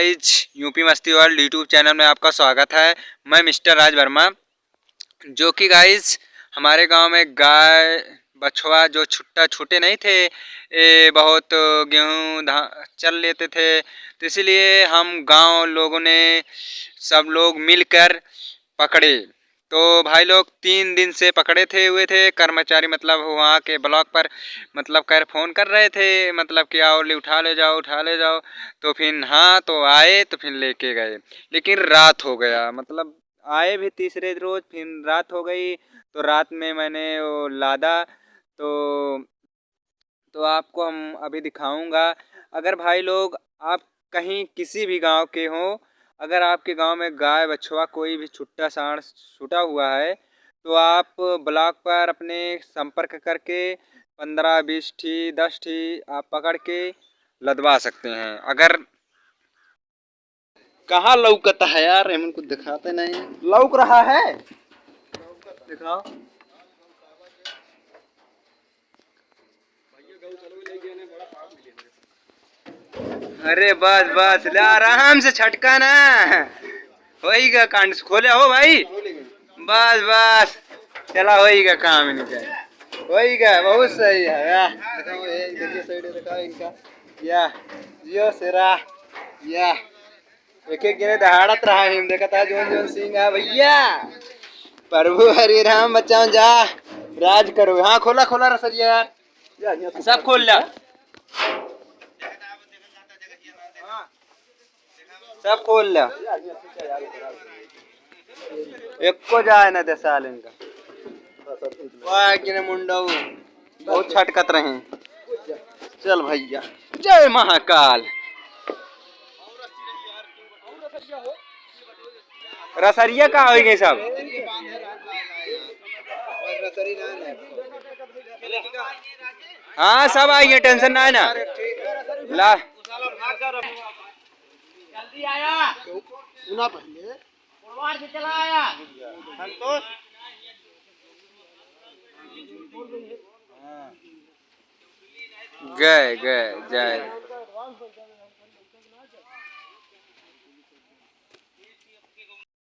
Guys, UP मस्ती world YouTube channel में आपका स्वागत है। मैं मिस्टर राज वर्मा। जो कि गाइज हमारे गांव में गाय बछवा जो छूटे नहीं थे, बहुत गेहूं चल लेते थे, तो इसलिए हम गांव लोगों ने सब लोग मिलकर पकड़े। तो भाई लोग 3 दिन से पकड़े थे कर्मचारी, मतलब वहाँ के ब्लॉक पर मतलब फ़ोन कर रहे थे, मतलब कि आओ उठा ले जाओ। तो फिर हाँ, तो आए तो फिर लेके गए, लेकिन रात हो गया। मतलब आए भी तीसरे रोज, फिर रात हो गई। तो रात में मैंने वो लादा। तो आपको हम अभी दिखाऊंगा। अगर भाई लोग आप कहीं किसी भी गांव के हो, अगर आपके गांव में गाय बछवा कोई भी छुट्टा साँड़ छूटा हुआ है, तो आप ब्लॉक पर अपने संपर्क करके 15-20 ठी 10 ठी आप पकड़ के लदवा सकते हैं। अगर कहाँ लौकता है यार, हम कुछ दिखाते नहीं। लौक रहा है, दिखाओ। अरे बस बस, ले आराम से छटका ना होइगा। कांड खोले हो भाई, बस बस, चला होइगा काम इनका, होइगा। बहुत सही है यार। दिखाओ ये देखिए, साइड दिखाओ इनका। या जियो सेरा, या एक एक गिने दहाड़त रहा हिम, देखा था जोन जोन सिंह है भैया। प्रभु हरि राम बचाओ, जा राज करो। हाँ खोला खोला रसरिया यार, सब खोल ला, सब खोल ला। एक को जाए ना दे साल इनका, वाह कि मुंडा बहुत छटकत रहे। चल भैया, जय महाकाल। रसरिया का हो गई सब। हाँ सब आएंगे, टेंशन ना है ना। ला जल्दी आया, सुना पहले से चला आया संतोष। गए गए जय